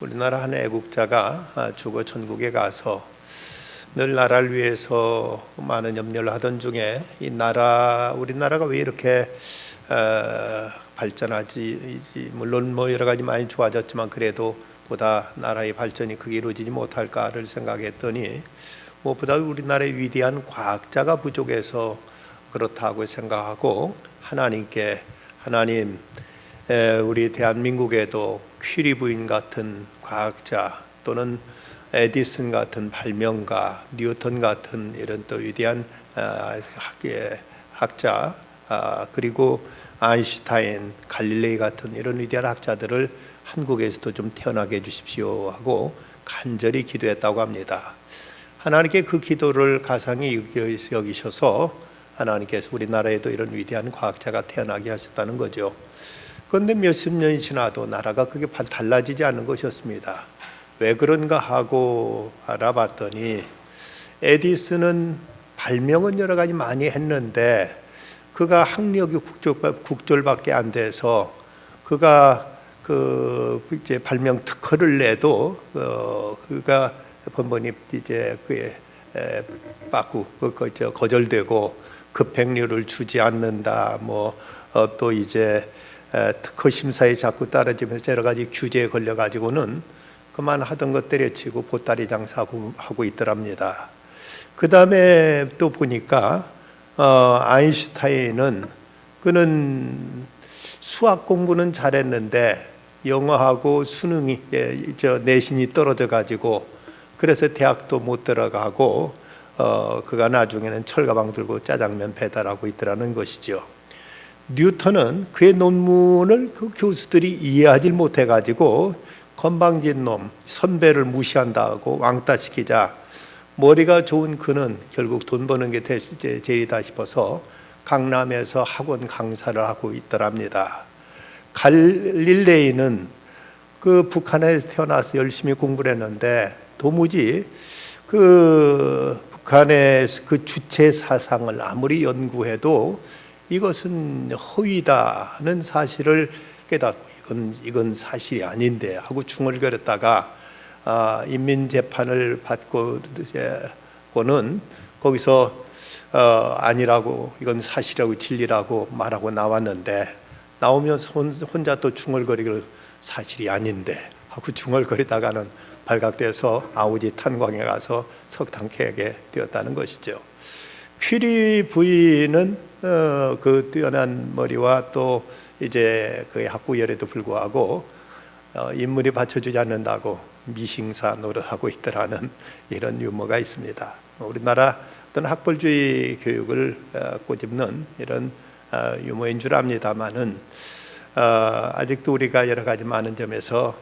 우리나라 한 애국자가 죽어 천국에 가서 늘 나라를 위해서 많은 염려를 하던 중에 우리나라가 왜 이렇게 발전하지, 물론 여러 가지 많이 좋아졌지만 그래도 보다 나라의 발전이 크게 이루어지지 못할까를 생각했더니 무엇보다 우리나라의 위대한 과학자가 부족해서 그렇다고 생각하고 하나님, 우리 대한민국에도 퀴리 부인 같은 과학자 또는 에디슨 같은 발명가, 뉴턴 같은 이런 또 위대한 학자, 그리고 아인슈타인, 갈릴레이 같은 이런 위대한 학자들을 한국에서도 좀 태어나게 해주십시오 하고 간절히 기도했다고 합니다. 하나님께 그 기도를 가상히 여기셔서 하나님께서 우리나라에도 이런 위대한 과학자가 태어나게 하셨다는 거죠. 그런데 몇십 년이 지나도 나라가 그게 달라지지 않는 것이었습니다. 왜 그런가 하고 알아봤더니 에디슨은 발명은 여러 가지 많이 했는데 그가 학력이 국졸밖에 안 돼서 그가 이제 발명 특허를 내도 그가 번번이 이제 거절되고 급행료를 주지 않는다. 또 이제 특허 심사에 자꾸 떨어지면서 여러 가지 규제에 걸려 가지고는 그만 하던 것 때려치고 보따리 장사하고 있더랍니다. 그 다음에 또 보니까 아인슈타인은 그는 수학 공부는 잘했는데 영어하고 수능이 내신이 떨어져 가지고 그래서 대학도 못 들어가고 그가 나중에는 철가방 들고 짜장면 배달하고 있더라는 것이죠. 뉴턴은 그의 논문을 그 교수들이 이해하지 못해 가지고 건방진 놈, 선배를 무시한다고 왕따시키자 머리가 좋은 그는 결국 돈 버는 게 제일이다 싶어서 강남에서 학원 강사를 하고 있더랍니다. 갈릴레이는 그 북한에서 태어나서 열심히 공부를 했는데 도무지 그 북한의 그 주체 사상을 아무리 연구해도 이것은 허위다는 사실을 깨닫고 이건 사실이 아닌데 하고 중얼거렸다가 인민재판을 받고는 거기서 아니라고 이건 사실이라고 진리라고 말하고 나왔는데 나오면서 혼자 또 중얼거리고 사실이 아닌데 하고 중얼거리다가는 발각돼서 아우지 탄광에 가서 석탄 캐게 되었다는 것이죠. 퀴리 부인은 그 뛰어난 머리와 또 이제 그 학구열에도 불구하고 인물이 받쳐주지 않는다고 미싱사 노릇하고 있더라는 이런 유머가 있습니다. 우리나라 어떤 학벌주의 교육을 꼬집는 이런 유머인 줄 압니다만은 아직도 우리가 여러 가지 많은 점에서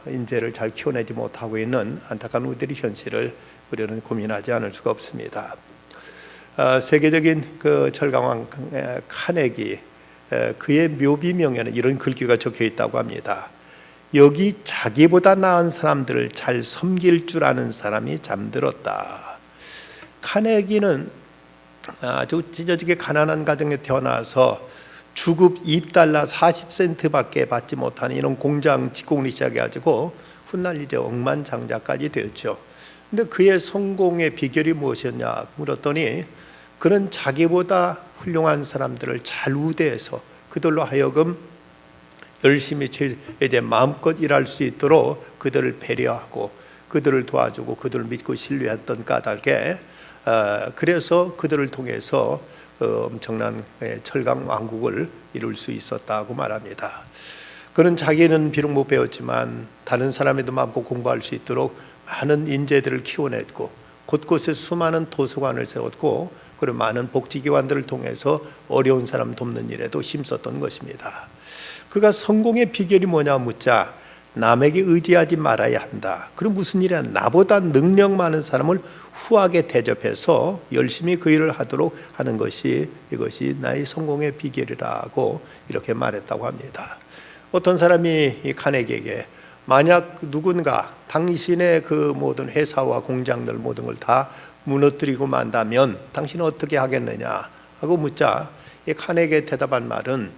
인재를 잘 키워내지 못하고 있는 안타까운 우리들의 현실을 우리는 고민하지 않을 수가 없습니다. 세계적인 그 철강왕 카네기 그의 묘비명에는 이런 글귀가 적혀 있다고 합니다. 여기 자기보다 나은 사람들을 잘 섬길 줄 아는 사람이 잠들었다. 카네기는 아주 찢어지게 가난한 가정에 태어나서 주급 $2 40센트밖에 받지 못하는 이런 공장 직공을 시작해가지고 훗날 이제 억만장자까지 되었죠. 근데 그의 성공의 비결이 무엇이었냐 물었더니 그는 자기보다 훌륭한 사람들을 잘 우대해서 그들로 하여금 열심히 이제 마음껏 일할 수 있도록 그들을 배려하고 그들을 도와주고 그들을 믿고 신뢰했던 까닭에 그래서 그들을 통해서 엄청난 철강 왕국을 이룰 수 있었다고 말합니다. 그는 자기는 비록 못 배웠지만 다른 사람에도 마음껏 공부할 수 있도록 많은 인재들을 키워냈고 곳곳에 수많은 도서관을 세웠고 그리고 많은 복지기관들을 통해서 어려운 사람 돕는 일에도 힘썼던 것입니다. 그가 성공의 비결이 뭐냐 묻자 남에게 의지하지 말아야 한다. 그럼 무슨 일이야? 나보다 능력 많은 사람을 후하게 대접해서 열심히 그 일을 하도록 하는 것이 이것이 나의 성공의 비결이라고 이렇게 말했다고 합니다. 어떤 사람이 이 카네기에게 만약 누군가 당신의 그 모든 회사와 공장들 모든 걸 다 무너뜨리고 만다면 당신은 어떻게 하겠느냐 하고 묻자 이 카네기에 대답한 말은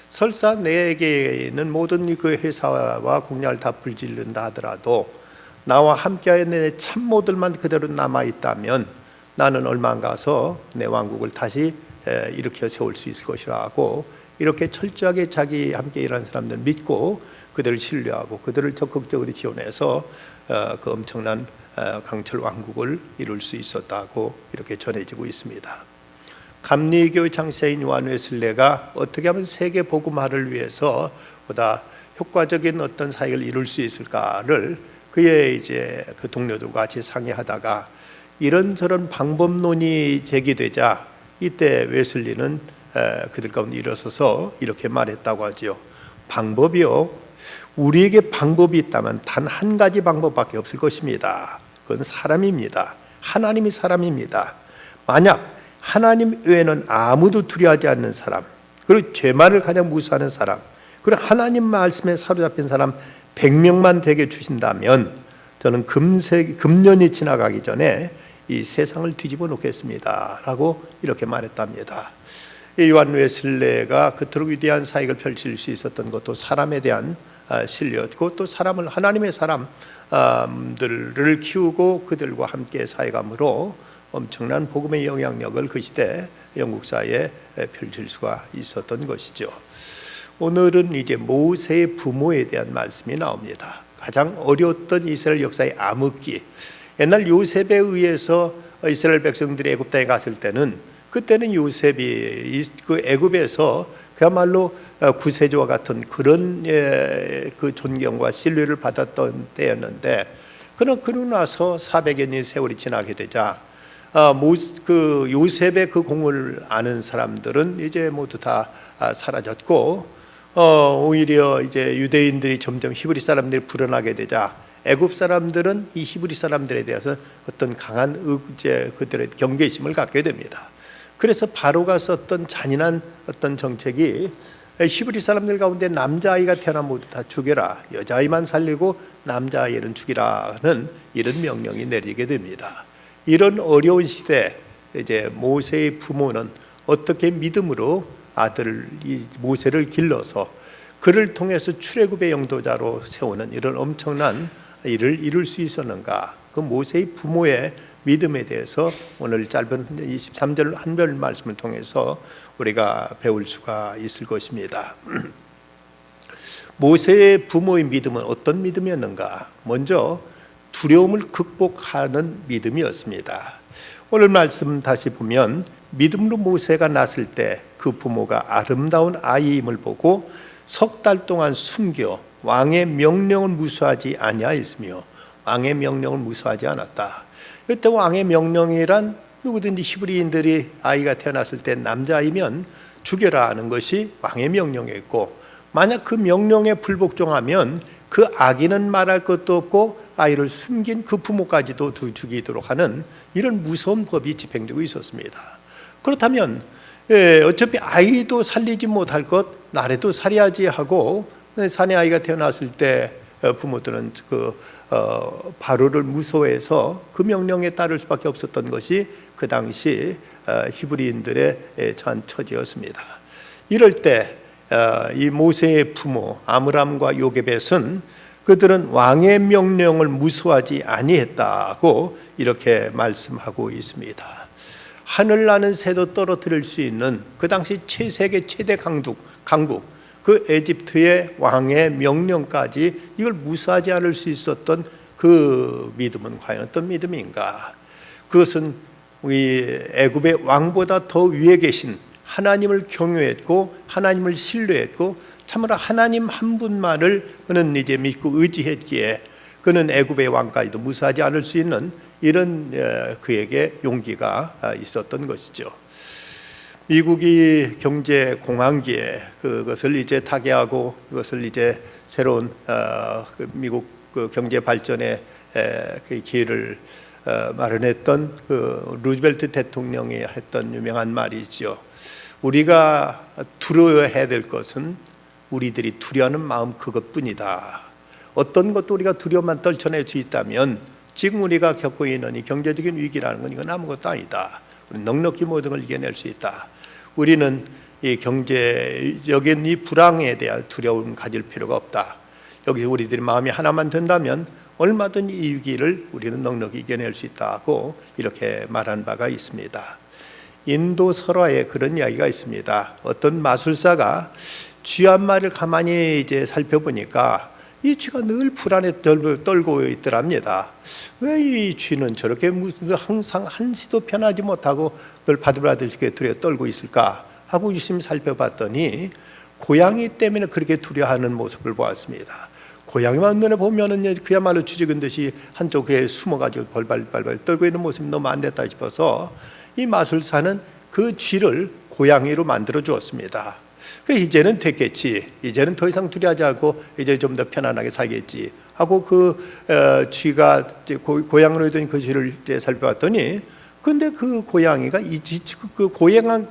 설사 내게는 모든 그 회사와 공약을 다 불질른다 하더라도 나와 함께하는 내 참모들만 그대로 남아있다면 나는 얼마 안 가서 내 왕국을 다시 일으켜 세울 수 있을 것이라고 이렇게 철저하게 자기 함께 일하는 사람들 믿고 그들을 신뢰하고 그들을 적극적으로 지원해서 그 엄청난 강철 왕국을 이룰 수 있었다고 이렇게 전해지고 있습니다. 감리교 장세인 요한 웨슬레가 어떻게 하면 세계 복음화를 위해서 보다 효과적인 어떤 사역을 이룰 수 있을까를 그의 이제 그 동료들과 같이 상의하다가 이런저런 방법론이 제기되자 이때 웨슬리는 그들 가운데 일어서서 이렇게 말했다고 하지요. 방법이요, 우리에게 방법이 있다면 단 한 가지 방법밖에 없을 것입니다. 그건 사람입니다. 하나님이 사람입니다. 만약 하나님 외에는 아무도 두려워하지 않는 사람, 그리고 죄만을 가장 무서워하는 사람, 그리고 하나님 말씀에 사로잡힌 사람 100명만 되게 주신다면 저는 금년이 지나가기 전에 이 세상을 뒤집어 놓겠습니다 라고 이렇게 말했답니다. 요한 웨슬레가 그토록 위대한 사역을 펼칠 수 있었던 것도 사람에 대한 신뢰였고, 또 사람을 하나님의 사람들을 키우고 그들과 함께 사역함으로 엄청난 복음의 영향력을 그 시대 영국 사회에 펼칠 수가 있었던 것이죠. 오늘은 이제 모세의 부모에 대한 말씀이 나옵니다. 가장 어려웠던 이스라엘 역사의 암흑기, 옛날 요셉에 의해서 이스라엘 백성들이 애굽 땅에 갔을 때는, 그때는 요셉이 그 애굽에서 그야말로 구세주와 같은 그런 그 존경과 신뢰를 받았던 때였는데, 그러고 나서 400여 년의 세월이 지나게 되자 그 요셉의 그 공을 아는 사람들은 이제 모두 다 사라졌고, 오히려 이제 유대인들이 점점 히브리 사람들이 불어나게 되자 애굽 사람들은 이 히브리 사람들에 대해서 어떤 강한 그들의 경계심을 갖게 됩니다. 그래서 바로가 썼던 잔인한 어떤 정책이 히브리 사람들 가운데 남자아이가 태어나면 모두 다 죽여라, 여자아이만 살리고 남자아이는 죽이라는 이런 명령이 내리게 됩니다. 이런 어려운 시대, 이제 모세의 부모는 어떻게 믿음으로 아들 모세를 길러서 그를 통해서 출애굽의 영도자로 세우는 이런 엄청난 일을 이룰 수 있었는가? 그 모세의 부모의 믿음에 대해서 오늘 짧은 23절 한별 말씀을 통해서 우리가 배울 수가 있을 것입니다. 모세의 부모의 믿음은 어떤 믿음이었는가? 먼저 두려움을 극복하는 믿음이었습니다. 오늘 말씀 다시 보면 믿음으로 모세가 낳았을 때 그 부모가 아름다운 아이임을 보고 석 달 동안 숨겨 왕의 명령을 무수하지 아니하였으며 왕의 명령을 무수하지 않았다. 그때 왕의 명령이란 누구든지 히브리인들이 아이가 태어났을 때 남자이면 죽여라 하는 것이 왕의 명령이었고, 만약 그 명령에 불복종하면 그 아기는 말할 것도 없고 아이를 숨긴 그 부모까지도 죽이도록 하는 이런 무서운 법이 집행되고 있었습니다. 그렇다면 어차피 아이도 살리지 못할 것 나라도 살해야지 하고, 사내 아이가 태어났을 때 부모들은 바로를 무서워해서 그 명령에 따를 수밖에 없었던 것이 그 당시 히브리인들의 처한 처지였습니다. 이럴 때 이 모세의 부모 아므람과 요게벳은 그들은 왕의 명령을 무수하지 아니했다고 이렇게 말씀하고 있습니다. 하늘 나는 새도 떨어뜨릴 수 있는 그 당시 세계 최대 강국 그 에집트의 왕의 명령까지 이걸 무시하지 않을 수 있었던 그 믿음은 과연 어떤 믿음인가? 그것은 우리 애굽의 왕보다 더 위에 계신 하나님을 경외했고 하나님을 신뢰했고 참으로 하나님 한 분만을 그는 이제 믿고 의지했기에 그는 애굽의 왕까지도 무시하지 않을 수 있는 이런 그에게 용기가 있었던 것이죠. 미국이 경제 공황기에 그것을 이제 타개하고 그것을 이제 새로운 미국 경제 발전의 그 기회를 마련했던 그 루즈벨트 대통령이 했던 유명한 말이죠. 우리가 두려워해야 될 것은 우리들이 두려워하는 마음 그것뿐이다. 어떤 것도 우리가 두려움만 떨쳐낼 수 있다면 지금 우리가 겪고 있는 이 경제적인 위기라는 건 이건 아무것도 아니다. 우리 넉넉히 모든 걸 이겨낼 수 있다. 우리는 이 경제적인 이 불황에 대한 두려움 가질 필요가 없다. 여기서 우리들이 마음이 하나만 된다면 얼마든 이 위기를 우리는 넉넉히 이겨낼 수 있다고 이렇게 말한 바가 있습니다. 인도 설화에 그런 이야기가 있습니다. 어떤 마술사가 쥐 한 마리를 가만히 이제 살펴보니까 이 쥐가 늘 불안에 떨고 있더랍니다. 왜 이 쥐는 저렇게 항상 한시도 편하지 못하고 늘 바들바들 두려워 떨고 있을까 하고 유심히 살펴봤더니 고양이 때문에 그렇게 두려워하는 모습을 보았습니다. 고양이만 눈에 보면은 그야말로 쥐죽은 듯이 한쪽에 숨어가지고 벌벌벌 떨고 있는 모습이 너무 안 됐다 싶어서 이 마술사는 그 쥐를 고양이로 만들어 주었습니다. 이제는 됐겠지. 이제는 더 이상 두려워하지 않고 이제 좀 더 편안하게 살겠지 하고 쥐가 고양이로 있던 그 쥐를 이제 살펴봤더니 근데 그 고양이가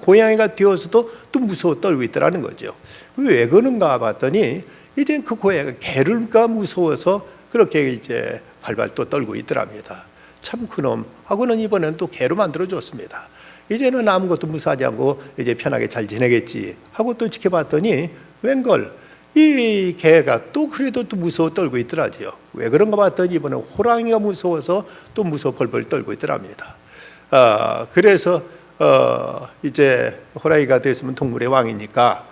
고양이가 되어서도 또 무서워 떨고 있더라는 거죠. 왜 그런가 봤더니 이제 그 고양이가 개를가 무서워서 그렇게 이제 발발 또 떨고 있더랍니다. 참 그놈 하고는 이번에는 또 개로 만들어 줬습니다. 이제는 아무것도 무서워하지 않고 이제 편하게 잘 지내겠지 하고 또 지켜봤더니 웬걸 이 개가 또 그래도 또 무서워 떨고 있더라고요. 왜 그런가 봤더니 이번에 호랑이가 무서워서 또 무서워 벌벌 떨고 있더랍니다. 그래서 이제 호랑이가 됐으면 동물의 왕이니까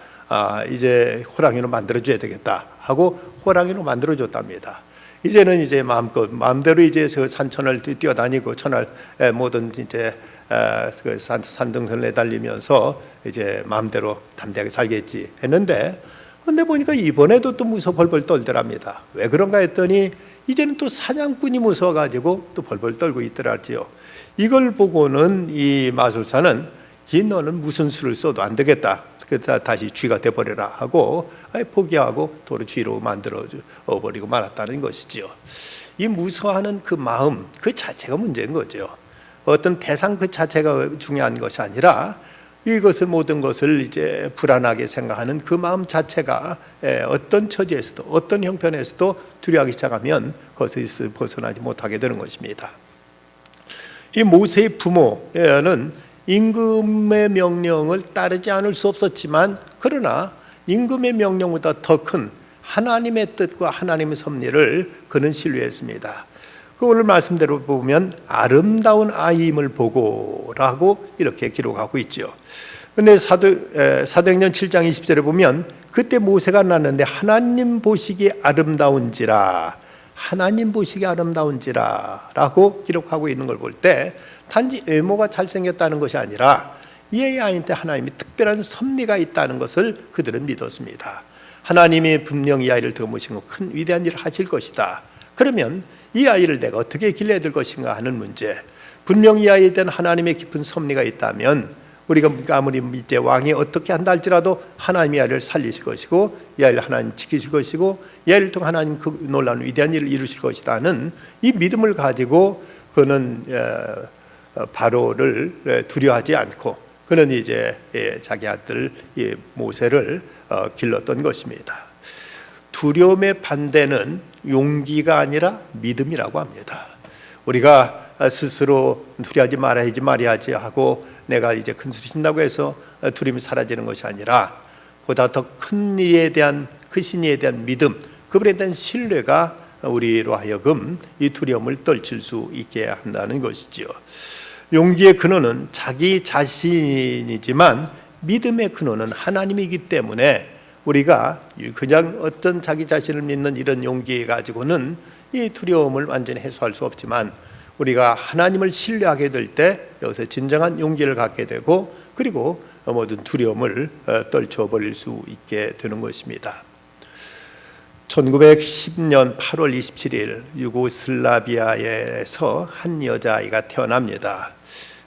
이제 호랑이로 만들어줘야 되겠다 하고 호랑이로 만들어줬답니다. 이제는 이제 마음대로 이제 저 산천을 뛰어다니고 천할 모든 이제 그 산등선을 내달리면서 이제 마음대로 담대하게 살겠지 했는데, 근데 보니까 이번에도 또 무서워 벌벌 떨더랍니다. 왜 그런가 했더니 이제는 또 사냥꾼이 무서워가지고 또 벌벌 떨고 있더라지요. 이걸 보고는 이 마술사는 너는 무슨 수를 써도 안 되겠다. 그래서 다시 쥐가 돼버려라 하고 포기하고 도로 쥐로 만들어 버리고 말았다는 것이지요. 이 무서워하는 그 마음 그 자체가 문제인 거죠. 어떤 대상 그 자체가 중요한 것이 아니라 이것을 모든 것을 이제 불안하게 생각하는 그 마음 자체가 어떤 처지에서도 어떤 형편에서도 두려워하기 시작하면 그것에서 벗어나지 못하게 되는 것입니다. 이 모세의 부모는 임금의 명령을 따르지 않을 수 없었지만 그러나 임금의 명령보다 더 큰 하나님의 뜻과 하나님의 섭리를 그는 신뢰했습니다. 그 오늘 말씀대로 보면 아름다운 아이임을 보고라고 이렇게 기록하고 있죠. 근데 사도행전 7장 20절에 보면 그때 모세가 났는데 하나님 보시기에 아름다운지라 라고 기록하고 있는 걸 볼 때 단지 외모가 잘생겼다는 것이 아니라 이 아이한테 하나님이 특별한 섭리가 있다는 것을 그들은 믿었습니다. 하나님이 분명 이 아이를 더 모시고 큰 위대한 일을 하실 것이다. 그러면 이 아이를 내가 어떻게 길러야 될 것인가 하는 문제, 분명 이 아이에 대한 하나님의 깊은 섭리가 있다면 우리가 아무리 이제 왕이 어떻게 한다 할지라도 하나님이 이 아이를 살리실 것이고 이 아이를 하나님 지키실 것이고 이 아이를 통해 하나님 그 놀라운 위대한 일을 이루실 것이다는 이 믿음을 가지고 그는 바로를 두려워하지 않고 그는 이제 자기 아들 모세를 길렀던 것입니다. 두려움의 반대는 용기가 아니라 믿음이라고 합니다. 우리가 스스로 두려워하지 말아야지 하고 내가 이제 큰 소리 친다고 해서 두려움이 사라지는 것이 아니라 보다 더 큰 이에 대한 크신 이에 대한 믿음, 그분에 대한 신뢰가 우리로 하여금 이 두려움을 떨칠 수 있게 한다는 것이지요. 용기의 근원은 자기 자신이지만 믿음의 근원은 하나님이기 때문에 우리가 그냥 어떤 자기 자신을 믿는 이런 용기 가지고는 이 두려움을 완전히 해소할 수 없지만 우리가 하나님을 신뢰하게 될 때 여기서 진정한 용기를 갖게 되고 그리고 모든 두려움을 떨쳐버릴 수 있게 되는 것입니다. 1910년 8월 27일 유고슬라비아에서 한 여자아이가 태어납니다.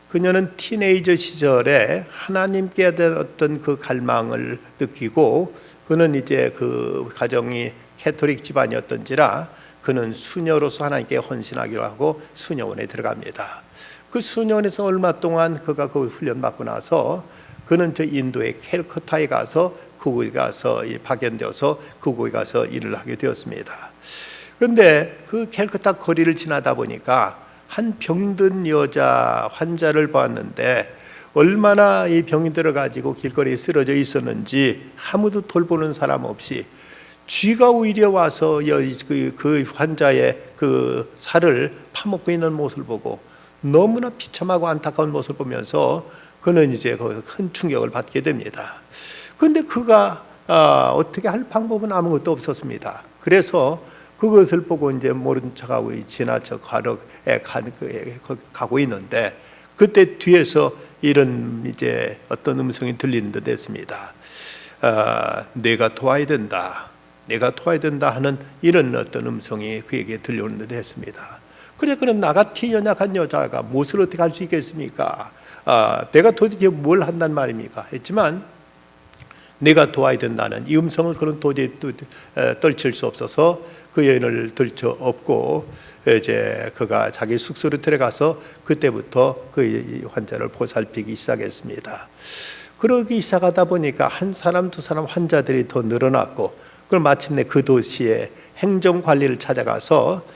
그녀는 티네이저 시절에 하나님께 대한 어떤 그 갈망을 느끼고 그는 이제 그 가정이 캐토릭 집안이었던지라 그는 수녀로서 하나님께 헌신하기로 하고 수녀원에 들어갑니다. 그 수녀원에서 얼마 동안 그가 그 훈련 받고 나서 그는 저 인도의 캘커타에 가서 그곳에 가서 파견되어서 그곳에 가서 일을 하게 되었습니다. 그런데 그 캘커타 거리를 지나다 보니까 한 병든 여자 환자를 봤는데 얼마나 이 병이 들어가지고 길거리에 쓰러져 있었는지 아무도 돌보는 사람 없이 쥐가 오히려 와서 그 환자의 그 살을 파먹고 있는 모습을 보고 너무나 비참하고 안타까운 모습을 보면서 그는 이제 큰 충격을 받게 됩니다. 그런데 그가 어떻게 할 방법은 아무것도 없었습니다. 그래서 그것을 보고 이제 모른 척하고 지나쳐 가고 있는데 그때 뒤에서 이런 이제 어떤 음성이 들리는 듯 했습니다. 내가 도와야 된다. 내가 도와야 된다 하는 이런 어떤 음성이 그에게 들려오는 듯 했습니다. 그래, 그럼 나같이 연약한 여자가 무엇을 어떻게 할 수 있겠습니까? 내가 도대체 뭘 한단 말입니까? 했지만 내가 도와야 된다는 이 음성을 그는 도저히 떨칠 수 없어서 그 여인을 들쳐 업고 이제 그가 자기 숙소로 들어가서 그때부터 그 환자를 보살피기 시작했습니다. 그러기 시작하다 보니까 한 사람 두 사람 환자들이 더 늘어났고 그럼 마침내 그 도시의 행정관리를 찾아가서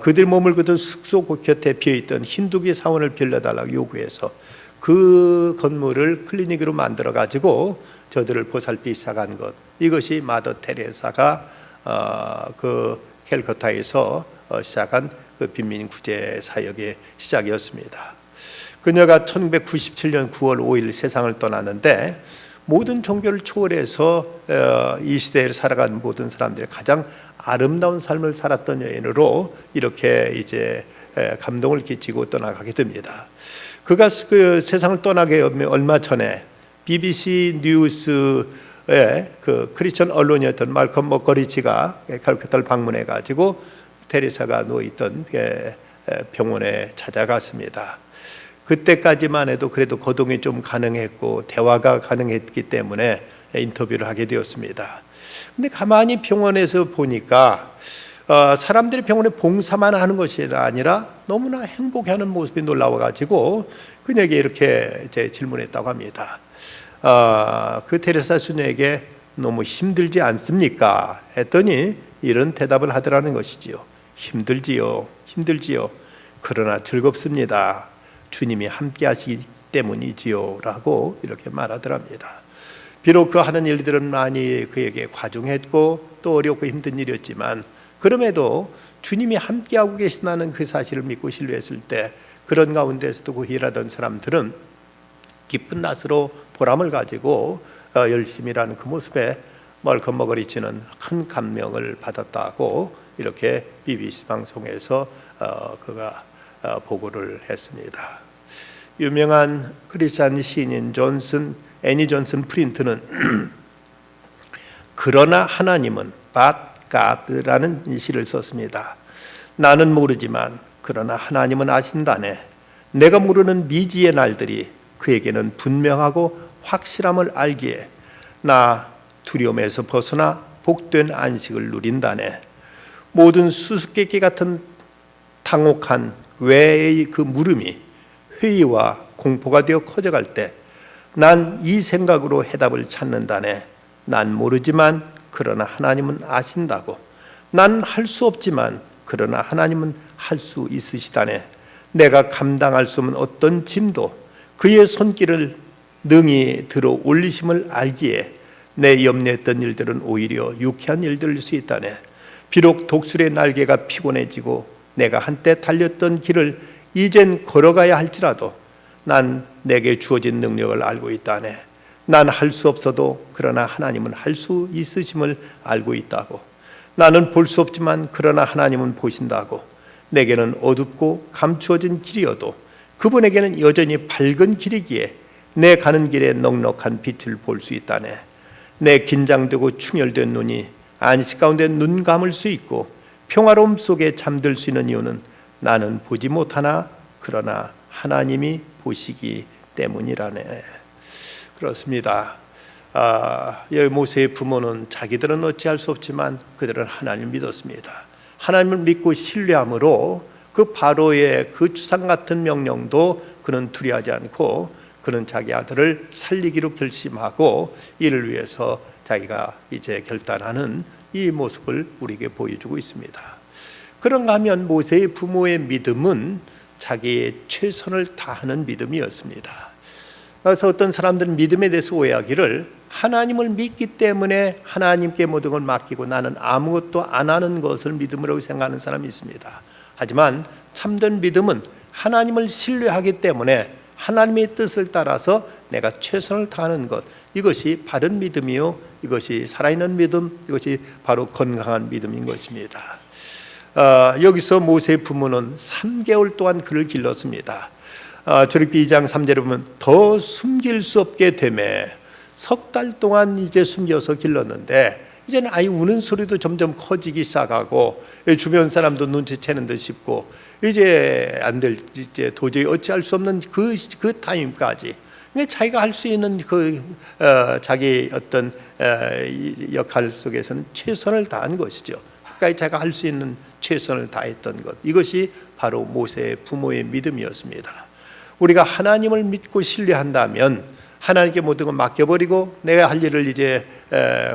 그들 머물고던 숙소 곁에 비어있던 힌두교 사원을 빌려달라고 요구해서 그 건물을 클리닉으로 만들어 가지고 저들을 보살피기 시작한 것, 이것이 마더 테레사가 그 캘커타에서 시작한 그 빈민 구제 사역의 시작이었습니다. 그녀가 1997년 9월 5일 세상을 떠났는데 모든 종교를 초월해서 이 시대를 살아가는 모든 사람들이 가장 아름다운 삶을 살았던 여인으로 이렇게 이제 감동을 끼치고 떠나가게 됩니다. 그가 그 세상을 떠나기 얼마 전에 BBC 뉴스의 그 크리스천 언론이었던 말컴 머거리치가 칼쿠타를 방문해 가지고 테레사가 누워있던 병원에 찾아갔습니다. 그때까지만 해도 그래도 거동이 좀 가능했고 대화가 가능했기 때문에 인터뷰를 하게 되었습니다. 근데 가만히 병원에서 보니까 사람들이 병원에 봉사만 하는 것이 아니라 너무나 행복해하는 모습이 놀라워가지고 그녀에게 이렇게 질문했다고 합니다. 그 테레사 수녀에게 너무 힘들지 않습니까? 했더니 이런 대답을 하더라는 것이지요. 힘들지요. 그러나 즐겁습니다. 주님이 함께 하시기 때문이지요. 라고 이렇게 말하더랍니다. 비록 그 하는 일들은 많이 그에게 과중했고 또 어렵고 힘든 일이었지만 그럼에도 주님이 함께하고 계신다는 그 사실을 믿고 신뢰했을 때 그런 가운데서도 그 일하던 사람들은 기쁜 낯으로 보람을 가지고 열심히 일하는 그 모습에 멀컨 머거리치는 큰 감명을 받았다고 이렇게 BBC 방송에서 그가 보고를 했습니다. 유명한 크리스찬 시인인 애니 존슨 프린트는 그러나 하나님은 But God라는 시를 썼습니다. 나는 모르지만 그러나 하나님은 아신다네. 내가 모르는 미지의 날들이 그에게는 분명하고 확실함을 알기에 나 두려움에서 벗어나 복된 안식을 누린다네. 모든 수수께끼 같은 당혹한 외의 그 물음이 회의와 공포가 되어 커져갈 때 난 이 생각으로 해답을 찾는다네. 난 모르지만 그러나 하나님은 아신다고. 난 할 수 없지만 그러나 하나님은 할 수 있으시다네. 내가 감당할 수 없는 어떤 짐도 그의 손길을 능히 들어 올리심을 알기에 내 염려했던 일들은 오히려 유쾌한 일들일 수 있다네. 비록 독수리의 날개가 피곤해지고 내가 한때 달렸던 길을 이젠 걸어가야 할지라도 난 내게 주어진 능력을 알고 있다네. 난 할 수 없어도 그러나 하나님은 할 수 있으심을 알고 있다고. 나는 볼 수 없지만 그러나 하나님은 보신다고. 내게는 어둡고 감추어진 길이어도 그분에게는 여전히 밝은 길이기에 내 가는 길에 넉넉한 빛을 볼 수 있다네. 내 긴장되고 충혈된 눈이 안식 가운데 눈 감을 수 있고 평화로움 속에 잠들 수 있는 이유는 나는 보지 못하나 그러나 하나님이 보시기 때문이라네. 그렇습니다. 모세의 부모는 자기들은 어찌할 수 없지만 그들은 하나님을 믿었습니다. 하나님을 믿고 신뢰함으로 그 바로의 그 추상 같은 명령도 그는 두려워하지 않고 그는 자기 아들을 살리기로 결심하고 이를 위해서 자기가 이제 결단하는 이 모습을 우리에게 보여주고 있습니다. 그런가 하면 모세의 부모의 믿음은 자기의 최선을 다하는 믿음이었습니다. 그래서 어떤 사람들은 믿음에 대해서 오해하기를 하나님을 믿기 때문에 하나님께 모든 걸 맡기고 나는 아무것도 안 하는 것을 믿음이라고 생각하는 사람이 있습니다. 하지만 참된 믿음은 하나님을 신뢰하기 때문에 하나님의 뜻을 따라서 내가 최선을 다하는 것, 이것이 바른 믿음이요, 이것이 살아있는 믿음, 이것이 바로 건강한 믿음인 것입니다. 여기서 모세의 부모는 3개월 동안 그를 길렀습니다. 출애굽기 2장 3절에 보면 더 숨길 수 없게 되매 석 달 동안 이제 숨겨서 길렀는데 이제는 아이 우는 소리도 점점 커지기 시작하고 주변 사람도 눈치채는 듯 싶고 이제 안 될, 이제 도저히 어찌할 수 없는 그 타임까지 자기가 할 수 있는 자기 어떤 역할 속에서는 최선을 다한 것이죠. 가까이 자기가 할 수 있는 최선을 다했던 것, 이것이 바로 모세의 부모의 믿음이었습니다. 우리가 하나님을 믿고 신뢰한다면 하나님께 모든 걸 맡겨버리고 내가 할 일을 이제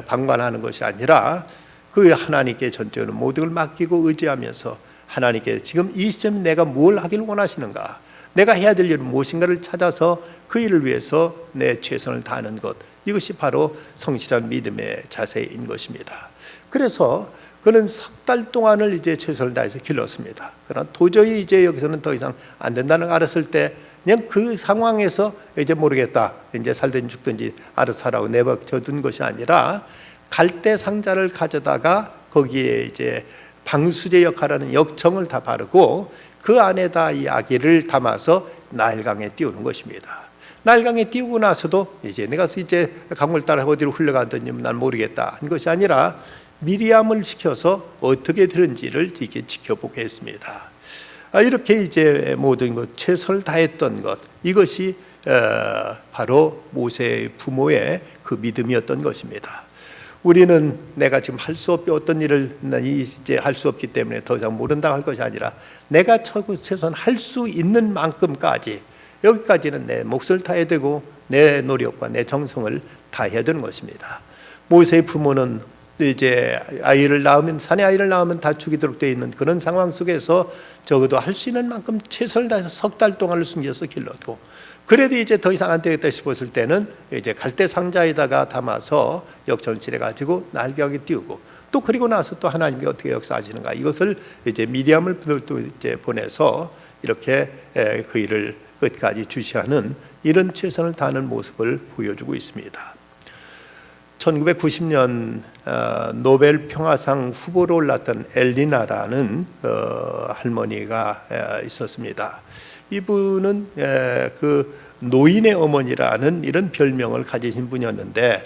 방관하는 것이 아니라 그 하나님께 전적으로 모든 걸 맡기고 의지하면서 하나님께 지금 이 시점 내가 뭘 하기를 원하시는가, 내가 해야 될 일은 무엇인가를 찾아서 그 일을 위해서 내 최선을 다하는 것, 이것이 바로 성실한 믿음의 자세인 것입니다. 그래서 그는 석 달 동안을 이제 최선을 다해서 길렀습니다. 그러나 도저히 이제 여기서는 더 이상 안 된다는 걸 알았을 때 그냥 그 상황에서 이제 모르겠다, 이제 살든지 죽든지 알아서 하라고 내버려 둔 것이 아니라 갈대 상자를 가져다가 거기에 이제 방수제 역할하는 역청을 다 바르고 그 안에다 이 아기를 담아서 나일강에 띄우는 것입니다. 나일강에 띄우고 나서도 이제 내가 이제 강물 따라 어디로 흘러가든지 난 모르겠다 한 것이 아니라 미리암을 시켜서 어떻게 되는지를 이렇게 지켜보게 했습니다. 이렇게 이제 모든 것 최선을 다했던 것, 이것이 바로 모세의 부모의 그 믿음이었던 것입니다. 우리는 내가 지금 할 수 없게 어떤 일을 이제 할 수 없기 때문에 더 이상 모른다 할 것이 아니라 내가 최소한 할 수 있는 만큼까지, 여기까지는 내 몫을 다해야 되고 내 노력과 내 정성을 다해야 되는 것입니다. 모세의 부모는 이제 아이를 낳으면, 산에 아이를 낳으면 다 죽이도록 되어 있는 그런 상황 속에서 적어도 할 수 있는 만큼 최선을 다해서 석 달 동안을 숨겨서 길러도, 그래도 이제 더 이상 안 되겠다 싶었을 때는 이제 갈대 상자에다가 담아서 역전실해 가지고 날개하게 띄우고, 또 그리고 나서 또 하나님이 어떻게 역사하시는가, 이것을 이제 미리암을 또 이제 보내서 이렇게 그 일을 끝까지 주시하는 이런 최선을 다하는 모습을 보여주고 있습니다. 1990년 노벨 평화상 후보로 올랐던 엘리나라는 할머니가 있었습니다. 이분은 그 노인의 어머니라는 이런 별명을 가지신 분이었는데,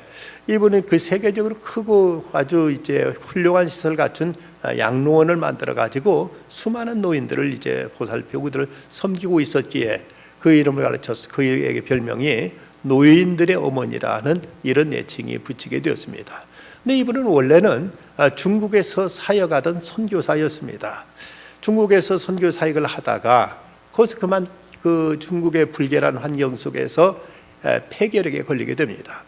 이분은 그 세계적으로 크고 아주 이제 훌륭한 시설 갖춘 양로원을 만들어 가지고 수많은 노인들을 이제 보살피고 그들을 섬기고 있었기에 그 이름을 가르쳐서 그에게 별명이 노인들의 어머니라는 이런 애칭이 붙이게 되었습니다. 근데 이분은 원래는 중국에서 사역하던 선교사였습니다. 중국에서 선교 사역을 하다가 거기서 그만 그 중국의 불결한 환경 속에서 폐결핵에 걸리게 됩니다.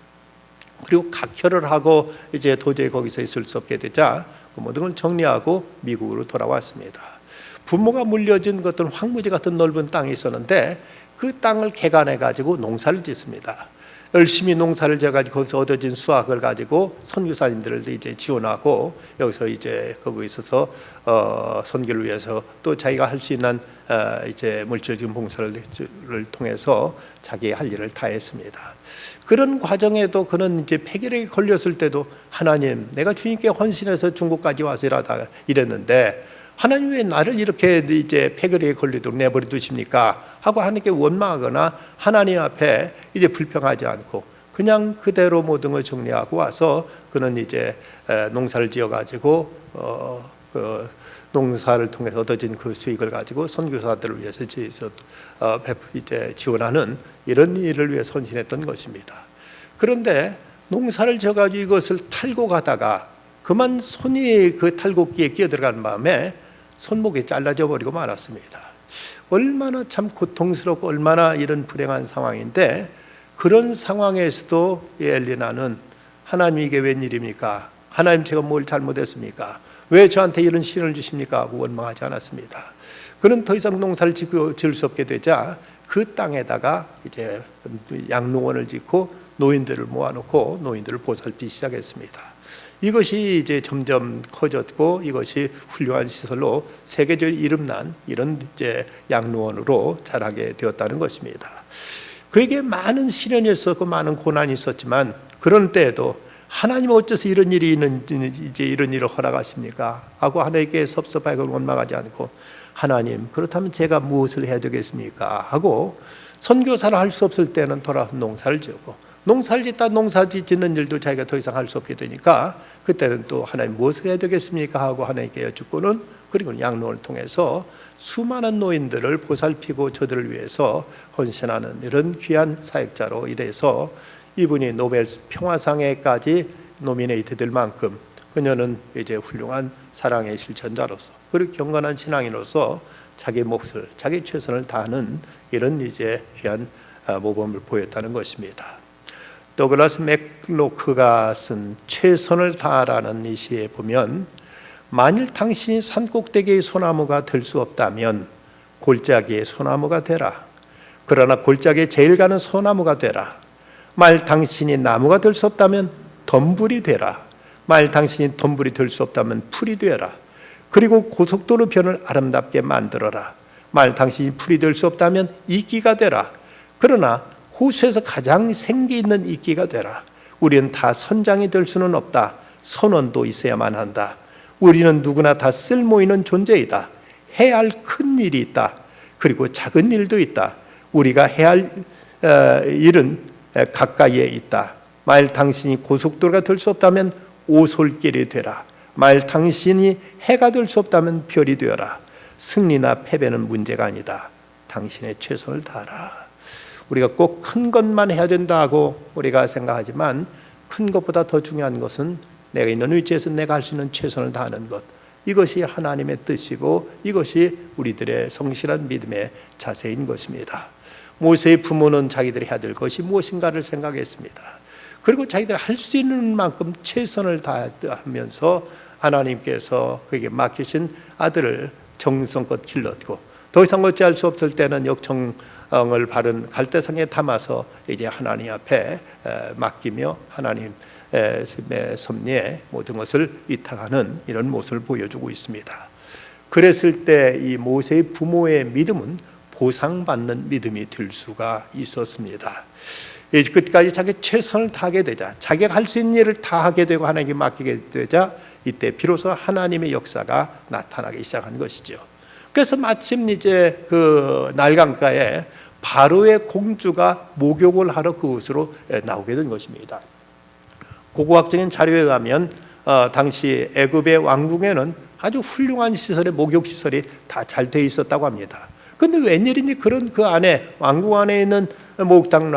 그리고 각혈을 하고 이제 도저히 거기서 있을 수 없게 되자 그 모든 걸 정리하고 미국으로 돌아왔습니다. 부모가 물려준 어떤 황무지 같은 넓은 땅이 있었는데 그 땅을 개간해 가지고 농사를 짓습니다. 열심히 농사를 지어가지고 거기서 얻어진 수확을 가지고 선교사님들을 이제 지원하고 여기서 이제 거기에 있어서 선교를 위해서 또 자기가 할 수 있는 이제 물질적인 봉사를 통해서 자기 할 일을 다 했습니다. 그런 과정에도 그는 이제 폐결핵에 걸렸을 때도 하나님, 내가 주님께 헌신해서 중국까지 와서 이랬는데 하나님 왜 나를 이렇게 이제 폐결핵에 걸리도록 내버려 두십니까? 하고 하나님께 원망하거나 하나님 앞에 이제 불평하지 않고 그냥 그대로 모든 걸 정리하고 와서 그는 이제 농사를 지어가지고 그 농사를 통해서 얻어진 그 수익을 가지고 선교사들을 위해서 이제 지원하는 이런 일을 위해 헌신했던 것입니다. 그런데 농사를 지어가지고 이것을 탈고 가다가 그만 손이 그 탈곡기에 끼어 들어간 마음에 손목이 잘라져 버리고 말았습니다. 얼마나 참 고통스럽고 얼마나 이런 불행한 상황인데, 그런 상황에서도 엘리나는 하나님 이게 웬일입니까? 하나님 제가 뭘 잘못했습니까? 왜 저한테 이런 시련을 주십니까? 하고 원망하지 않았습니다. 그는 더 이상 농사를 지을 수 없게 되자 그 땅에다가 이제 양농원을 짓고 노인들을 모아놓고 노인들을 보살피기 시작했습니다. 이것이 이제 점점 커졌고 이것이 훌륭한 시설로 세계적으로 이름난 이런 이제 양로원으로 자라게 되었다는 것입니다. 그에게 많은 시련이 있었고 많은 고난이 있었지만 그런 때에도 하나님 어째서 이런 일이 이제 이런 일을 허락하십니까? 하고 하나님께 섭섭하고 원망하지 않고 하나님 그렇다면 제가 무엇을 해야 되겠습니까? 하고 선교사를 할 수 없을 때는 돌아서 농사를 지었고 농사를 짓다 농사 짓는 일도 자기가 더 이상 할 수 없게 되니까 그때는 또 하나님 무엇을 해야 되겠습니까? 하고 하나님께 여쭙고는 그리고 양로를 통해서 수많은 노인들을 보살피고 저들을 위해서 헌신하는 이런 귀한 사역자로 일해서 이분이 노벨 평화상에까지 노미네이트 될 만큼 그녀는 이제 훌륭한 사랑의 실천자로서 그리고 경건한 신앙인으로서 자기 몫을 자기 최선을 다하는 이런 이제 귀한 모범을 보였다는 것입니다. 더글라스 맥로크가 쓴 최선을 다하라는 이 시에 보면 만일 당신이 산꼭대기의 소나무가 될 수 없다면 골짜기의 소나무가 되라. 그러나 골짜기에 제일 가는 소나무가 되라. 만일 당신이 나무가 될 수 없다면 덤불이 되라. 만일 당신이 덤불이 될 수 없다면 풀이 되라. 그리고 고속도로 변을 아름답게 만들어라. 만일 당신이 풀이 될 수 없다면 이끼가 되라. 그러나 호수에서 가장 생기 있는 이끼가 되라. 우리는 다 선장이 될 수는 없다. 선원도 있어야만 한다. 우리는 누구나 다 쓸모있는 존재이다. 해야 할 큰 일이 있다. 그리고 작은 일도 있다. 우리가 해야 할 일은 가까이에 있다. 만일 당신이 고속도로가 될 수 없다면 오솔길이 되라. 만일 당신이 해가 될 수 없다면 별이 되어라. 승리나 패배는 문제가 아니다. 당신의 최선을 다하라. 우리가 꼭 큰 것만 해야 된다고 우리가 생각하지만 큰 것보다 더 중요한 것은 내가 있는 위치에서 내가 할 수 있는 최선을 다하는 것, 이것이 하나님의 뜻이고 이것이 우리들의 성실한 믿음의 자세인 것입니다. 모세의 부모는 자기들이 해야 될 것이 무엇인가를 생각했습니다. 그리고 자기들이 할 수 있는 만큼 최선을 다하면서 하나님께서 그에게 맡기신 아들을 정성껏 길렀고 더 이상 어찌할 수 없을 때는 역청을 바른 갈대상에 담아서 이제 하나님 앞에 맡기며 하나님의 섭리에 모든 것을 위탁하는 이런 모습을 보여주고 있습니다. 그랬을 때 이 모세의 부모의 믿음은 보상받는 믿음이 될 수가 있었습니다. 끝까지 자기 최선을 다하게 되자, 자기가 할 수 있는 일을 다 하게 되고 하나님께 맡기게 되자 이때 비로소 하나님의 역사가 나타나기 시작한 것이죠. 그래서 마침 이제 그 날강가에 바로의 공주가 목욕을 하러 그곳으로 나오게 된 것입니다. 고고학적인 자료에 의하면 당시 애굽의 왕궁에는 아주 훌륭한 시설의 목욕 시설이 다 잘 돼 있었다고 합니다. 근데 웬일인지 그런 그 안에 왕궁 안에 있는 목욕탕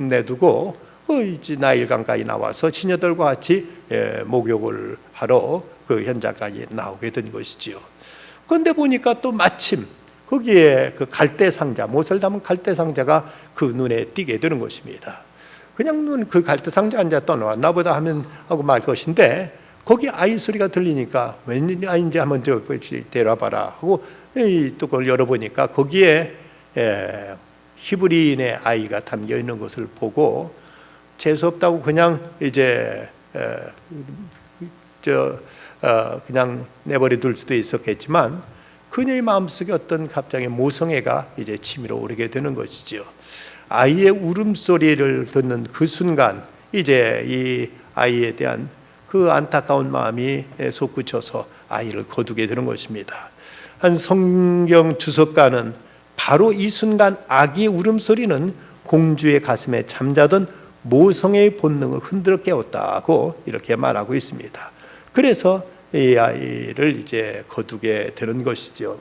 내두고 이제 나일강가에 나와서 시녀들과 같이 목욕을 하러 그 현장까지 나오게 된 것이지요. 그런데 보니까 또 마침 거기에 그 갈대 상자, 못을 담은 갈대 상자가 그 눈에 띄게 되는 것입니다. 그냥 그 갈대 상자 앉아 떠나왔나 보다 하고 말 것인데 거기 아이 소리가 들리니까 웬일 아이인지 한번 데려와봐라 하고 또 그걸 열어보니까 거기에 히브리인의 아이가 담겨 있는 것을 보고 재수없다고 그냥 이제 그냥 내버려 둘 수도 있었겠지만 그녀의 마음속에 어떤 갑자기 모성애가 이제 치밀어 오르게 되는 것이죠. 아이의 울음소리를 듣는 그 순간 이제 이 아이에 대한 그 안타까운 마음이 솟구쳐서 아이를 거두게 되는 것입니다. 한 성경 주석가는 바로 이 순간 아기의 울음소리는 공주의 가슴에 잠자던 모성애의 본능을 흔들어 깨웠다고 이렇게 말하고 있습니다. 그래서 이 아이를 이제 거두게 되는 것이죠.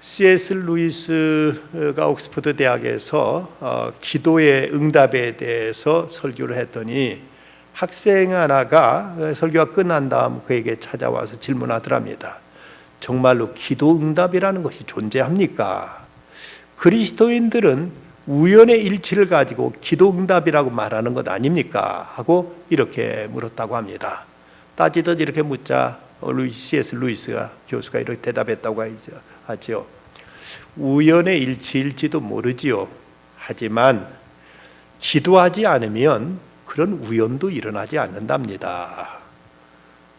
C.S. 루이스가 옥스퍼드 대학에서 기도의 응답에 대해서 설교를 했더니 학생 하나가 설교가 끝난 다음 그에게 찾아와서 질문하더랍니다. 정말로 기도 응답이라는 것이 존재합니까? 그리스도인들은 우연의 일치를 가지고 기도 응답이라고 말하는 것 아닙니까? 하고 이렇게 물었다고 합니다. 따지듯 이렇게 묻자 C.S. 루이스가 교수가 이렇게 대답했다고 하죠. 우연의 일치일지도 모르지요. 하지만 기도하지 않으면 그런 우연도 일어나지 않는답니다.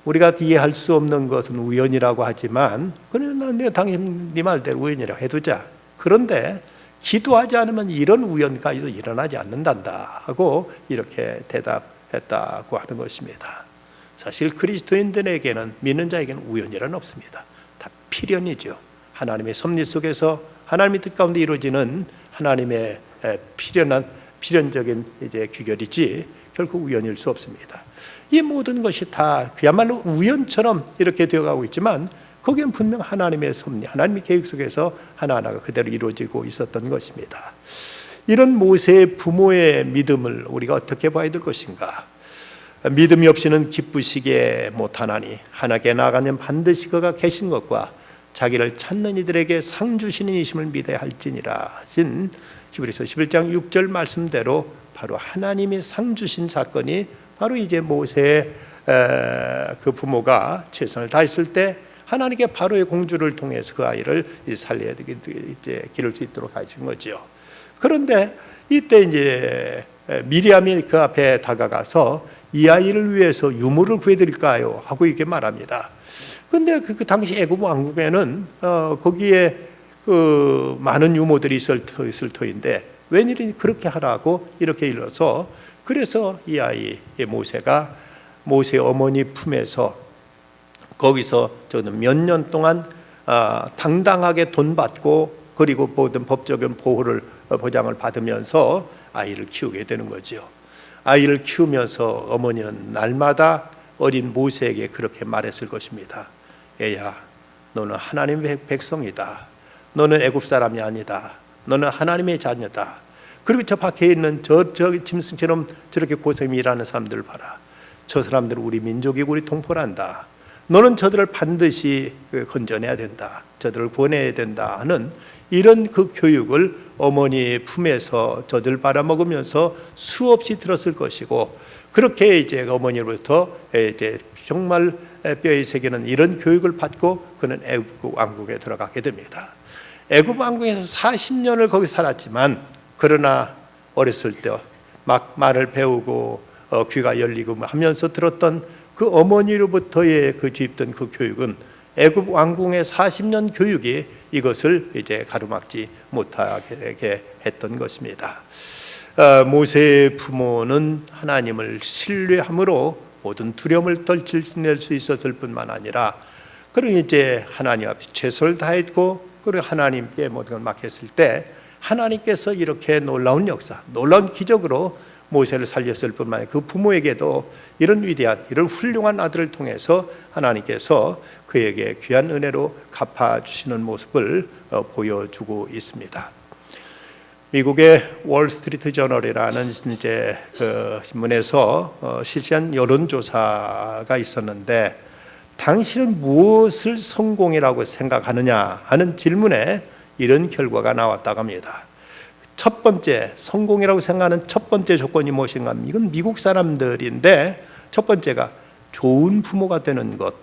우리가 이해할 수 없는 것은 우연이라고 하지만 그러나 내가 당신 네 말대로 우연이라고 해두자. 그런데 기도하지 않으면 이런 우연까지도 일어나지 않는단다 하고 이렇게 대답했다고 하는 것입니다. 사실 그리스도인들에게는, 믿는 자에게는 우연이란 없습니다. 다 필연이죠. 하나님의 섭리 속에서 하나님의 뜻 가운데 이루어지는 하나님의 필연적인 이제 규결이지 결코 우연일 수 없습니다. 이 모든 것이 다 그야말로 우연처럼 이렇게 되어가고 있지만 거기엔 분명 하나님의 섭리, 하나님의 계획 속에서 하나하나가 그대로 이루어지고 있었던 것입니다. 이런 모세의 부모의 믿음을 우리가 어떻게 봐야 될 것인가? 믿음이 없이는 기쁘시게 못하나니 하나님께 나아가면 반드시 그가 계신 것과 자기를 찾는 이들에게 상 주시는 이심을 믿어야 할지니라 하신 히브리서 11장 6절 말씀대로 바로 하나님이 상 주신 사건이 바로 이제 모세의 그 부모가 최선을 다했을 때 하나님께 바로의 공주를 통해서 그 아이를 살려야 되게 이제 기를 수 있도록 하신 거죠. 그런데 이때 이제 미리암이 그 앞에 다가가서 이 아이를 위해서 유물을 구해드릴까요? 하고 이렇게 말합니다. 그런데 그 당시 애굽 왕국에는 거기에 그 많은 유모들이 있을 터인데 웬일이 그렇게 하라고 이렇게 일러서 그래서 이 아이 모세가 모세 어머니 품에서 거기서 저는 몇 년 동안 당당하게 돈 받고 그리고 모든 법적인 보장을 받으면서 아이를 키우게 되는 거죠. 아이를 키우면서 어머니는 날마다 어린 모세에게 그렇게 말했을 것입니다. 얘야, 너는 하나님의 백성이다. 너는 애굽 사람이 아니다. 너는 하나님의 자녀다. 그리고 저 밖에 있는 저 짐승처럼 저렇게 고생이 일하는 사람들을 봐라. 저 사람들은 우리 민족이고 우리 동포란다. 너는 저들을 반드시 건져내야 된다. 저들을 구원해야 된다 하는 이런 그 교육을 어머니 품에서 저들 빨아먹으면서 수없이 들었을 것이고 그렇게 이제 어머니로부터 이제 정말 뼈에 새기는 이런 교육을 받고 그는 애굽 왕국에 들어가게 됩니다. 애굽 왕국에서 40년을 거기 살았지만 그러나 어렸을 때 막 말을 배우고 귀가 열리고 하면서 들었던 그 어머니로부터의 그 주입된 그 교육은 애굽 왕궁의 40년 교육이 이것을 이제 가로막지 못하게 했던 것입니다. 모세의 부모는 하나님을 신뢰함으로 모든 두려움을 떨쳐낼 수 있었을 뿐만 아니라 그런 이제 하나님 앞에 최선을 다했고 그리고 하나님께 모든 걸 맡겼을 때 하나님께서 이렇게 놀라운 역사, 놀라운 기적으로 모세를 살렸을 뿐만 아니라 그 부모에게도 이런 위대한, 이런 훌륭한 아들을 통해서 하나님께서 그에게 귀한 은혜로 갚아주시는 모습을 보여주고 있습니다. 미국의 월스트리트 저널이라는 이제 그 신문에서 실시한 여론조사가 있었는데 당신은 무엇을 성공이라고 생각하느냐 하는 질문에 이런 결과가 나왔다고 합니다. 첫 번째, 성공이라고 생각하는 첫 번째 조건이 무엇인가 하면 이건 미국 사람들인데 첫 번째가 좋은 부모가 되는 것,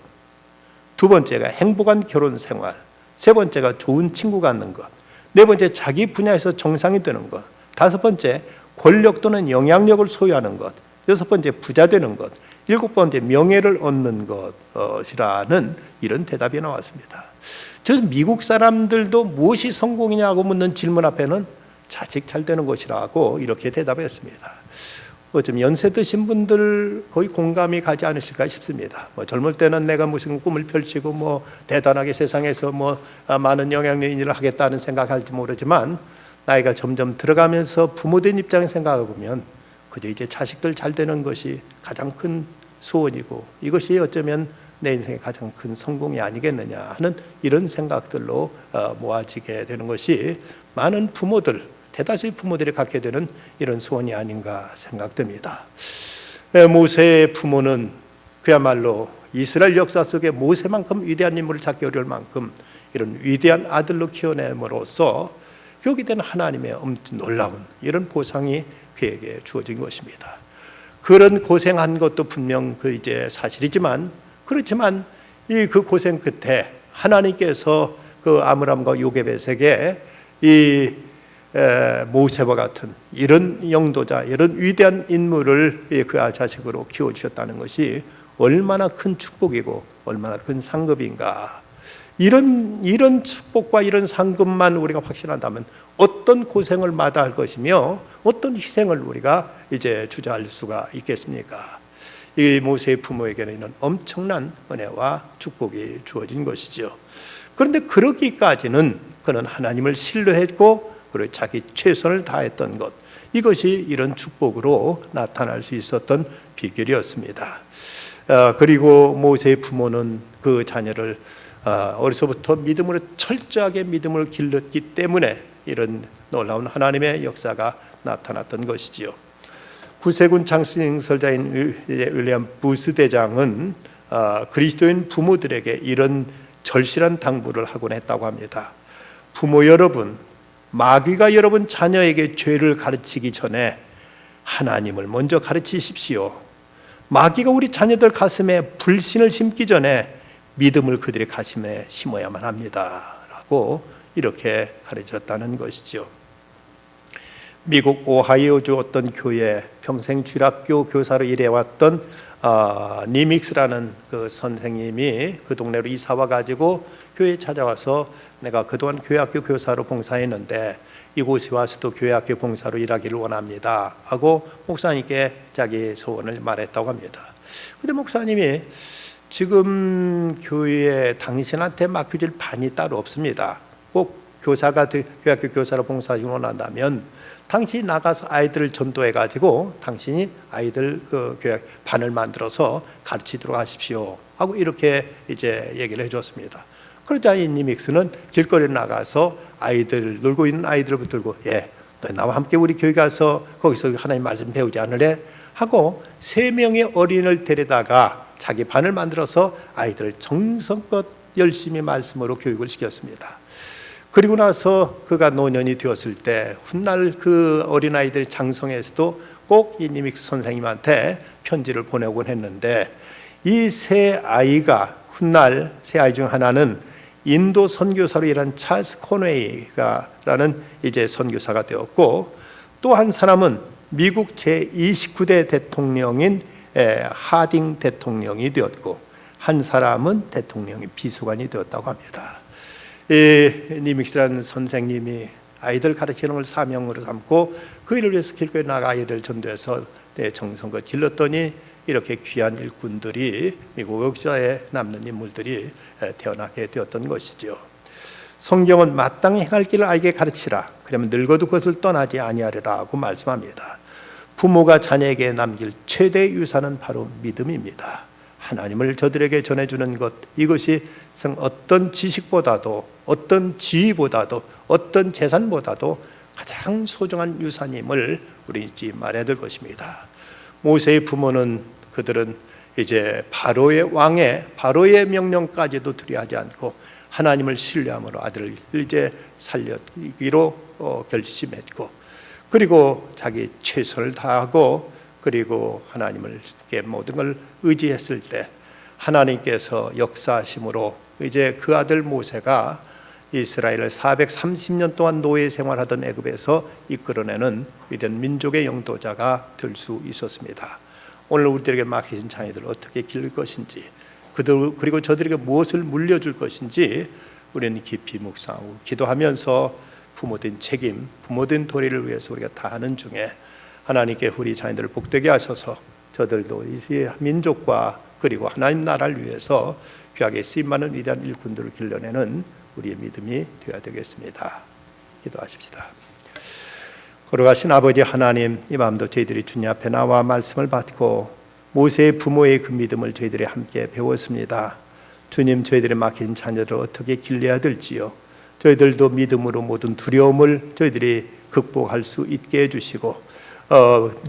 두 번째가 행복한 결혼 생활, 세 번째가 좋은 친구 갖는 것, 네 번째 자기 분야에서 정상이 되는 것, 다섯 번째 권력 또는 영향력을 소유하는 것, 여섯 번째 부자 되는 것, 일곱 번째 명예를 얻는 것이라는 이런 대답이 나왔습니다. 저는 미국 사람들도 무엇이 성공이냐고 묻는 질문 앞에는 자식 잘 되는 것이라고 이렇게 대답했습니다. 좀 연세 드신 분들 거의 공감이 가지 않으실까 싶습니다. 젊을 때는 내가 무슨 꿈을 펼치고 대단하게 세상에서 많은 영향력 있는 일을 하겠다는 생각할지 모르지만 나이가 점점 들어가면서 부모된 입장에 생각해 보면 그저 이제 자식들 잘 되는 것이 가장 큰 소원이고 이것이 어쩌면 내 인생의 가장 큰 성공이 아니겠느냐 하는 이런 생각들로 모아지게 되는 것이 많은 부모들, 대다수의 부모들이 갖게 되는 이런 소원이 아닌가 생각됩니다. 모세의 부모는 그야말로 이스라엘 역사 속에 모세만큼 위대한 인물을 찾기 어려울 만큼 이런 위대한 아들로 키워냄으로써 교육이 된 하나님의 엄청 놀라운 이런 보상이 그에게 주어진 것입니다. 그런 고생한 것도 분명 그 이제 사실이지만, 그렇지만 이 그 고생 끝에 하나님께서 그 아므람과 요게벳에게 이 모세와 같은 이런 영도자, 이런 위대한 인물을 그 자식으로 키워주셨다는 것이 얼마나 큰 축복이고 얼마나 큰 상급인가. 이런 축복과 이런 상급만 우리가 확신한다면 어떤 고생을 마다할 것이며 어떤 희생을 우리가 이제 주저할 수가 있겠습니까? 이 모세의 부모에게는 엄청난 은혜와 축복이 주어진 것이죠. 그런데 그러기까지는 그는 하나님을 신뢰했고 그리고 자기 최선을 다했던 것, 이것이 이런 축복으로 나타날 수 있었던 비결이었습니다. 그리고 모세의 부모는 그 자녀를 어려서부터 믿음으로 철저하게 믿음을 길렀기 때문에 이런 놀라운 하나님의 역사가 나타났던 것이지요. 구세군 장신설자인 윌리엄 부스 대장은 그리스도인 부모들에게 이런 절실한 당부를 하곤 했다고 합니다. 부모 여러분, 마귀가 여러분 자녀에게 죄를 가르치기 전에 하나님을 먼저 가르치십시오. 마귀가 우리 자녀들 가슴에 불신을 심기 전에 믿음을 그들의 가슴에 심어야만 합니다 라고 이렇게 가르쳤다는 것이죠. 미국 오하이오주 어떤 교회 평생 주일학교 교사로 일해왔던 니믹스라는 그 선생님이 그 동네로 이사와 가지고 교회에 찾아와서 내가 그동안 교회학교 교사로 봉사했는데 이곳에 와서도 교회학교 봉사로 일하기를 원합니다 하고 목사님께 자기 소원을 말했다고 합니다. 그런데 목사님이 지금 교회에 당신한테 맡겨질 반이 따로 없습니다. 꼭 교사가 교회학교 교사로 봉사하기 원한다면 당신이 나가서 아이들을 전도해가지고 당신이 아이들 그 교회 반을 만들어서 가르치도록 하십시오 하고 이렇게 이제 얘기를 해줬습니다. 그러자 이 니믹스는 길거리에 나가서 아이들 놀고 있는 아이들을 붙들고 너 나와 함께 우리 교회 가서 거기서 하나님 말씀 배우지 않으래? 하고 3명의 어린이를 데려다가 자기 반을 만들어서 아이들을 정성껏 열심히 말씀으로 교육을 시켰습니다. 그리고 나서 그가 노년이 되었을 때 훗날 그 어린아이들 장성에서도 꼭 이 니믹스 선생님한테 편지를 보내곤 했는데 이 세 아이가 훗날 세 아이 중 하나는 인도 선교사로 일한 찰스 코네이가라는 이제 선교사가 되었고 또 한 사람은 미국 제29대 대통령인 하딩 대통령이 되었고 한 사람은 대통령의 비서관이 되었다고 합니다. 니믹스라는 선생님이 아이들 가르치는 걸 사명으로 삼고 그 일을 위해서 길거리에 나가 아이들 전도해서 정성껏 길렀더니 이렇게 귀한 일꾼들이 미국 역사에 남는 인물들이 태어나게 되었던 것이죠. 성경은 마땅히 행할 길을 아이에게 가르치라. 그러면 늙어도 그것을 떠나지 아니하리라고 말씀합니다. 부모가 자녀에게 남길 최대 유산은 바로 믿음입니다. 하나님을 저들에게 전해주는 것, 이것이 어떤 지식보다도 어떤 지위보다도 어떤 재산보다도 가장 소중한 유산임을 우리 잊지 말아야 될 것입니다. 모세의 부모는 그들은 이제 바로의 명령까지도 두려워하지 않고 하나님을 신뢰함으로 아들을 이제 살리기로 결심했고 그리고 자기 최선을 다하고 그리고 하나님께 모든 걸 의지했을 때 하나님께서 역사하심으로 이제 그 아들 모세가 이스라엘을 430년 동안 노예 생활하던 애굽에서 이끌어내는 위대한 민족의 영도자가 될 수 있었습니다. 오늘 우리들에게 맡기신 자녀들을 어떻게 기를 것인지 그리고 저들에게 무엇을 물려줄 것인지 우리는 깊이 묵상하고 기도하면서 부모된 책임, 부모된 도리를 위해서 우리가 다하는 중에 하나님께 우리 자녀들을 복되게 하셔서 저들도 이 민족과 그리고 하나님 나라를 위해서 귀하게 쓰임받는 위대한 일꾼들을 길러내는 우리의 믿음이 되어야 되겠습니다. 기도하십시다. 걸어가신 아버지 하나님, 이 밤도 저희들이 주님 앞에 나와 말씀을 받고 모세의 부모의 그 믿음을 저희들이 함께 배웠습니다. 주님, 저희들이 맡긴 자녀들을 어떻게 길러야 될지요. 저희들도 믿음으로 모든 두려움을 저희들이 극복할 수 있게 해주시고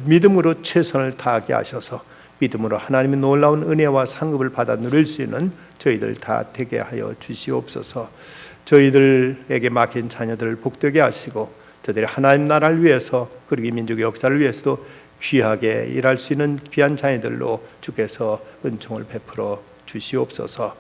믿음으로 최선을 다하게 하셔서 믿음으로 하나님의 놀라운 은혜와 상급을 받아 누릴 수 있는 저희들 다 되게 하여 주시옵소서. 저희들에게 맡긴 자녀들을 복되게 하시고 저들이 하나님 나라를 위해서 그리고 민족의 역사를 위해서도 귀하게 일할 수 있는 귀한 자녀들로 주께서 은총을 베풀어 주시옵소서.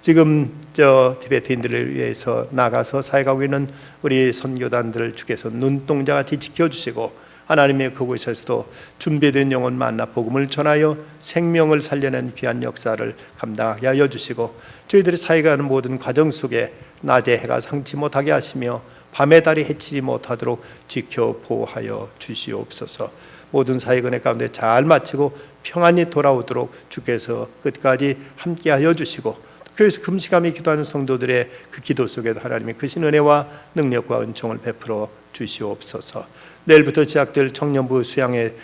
지금 티베트인들을 위해서 나가서 사역하고 있는 우리 선교단들을 주께서 눈동자같이 지켜주시고, 하나님의 그곳에서도 준비된 영혼 만나 복음을 전하여 생명을 살려낸 귀한 역사를 감당하게 하여 주시고, 저희들이 사역하는 모든 과정 속에 낮에 해가 상치 못하게 하시며 밤에 달이 해치지 못하도록 지켜 보호하여 주시옵소서. 모든 사역 은혜 가운데 잘 마치고 평안히 돌아오도록 주께서 끝까지 함께하여 주시고, 교회에서 금식하며 기도하는 성도들의 그 기도 속에도 하나님의 크신 은혜와 능력과 은총을 베풀어 주시옵소서. 내일부터 시작될 청년부 수양회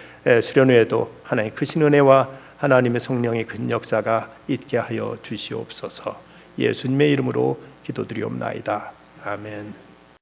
수련회에도 하나님의 크신 은혜와 하나님의 성령의 큰 역사가 있게 하여 주시옵소서. 예수님의 이름으로 기도드리옵나이다. 아멘.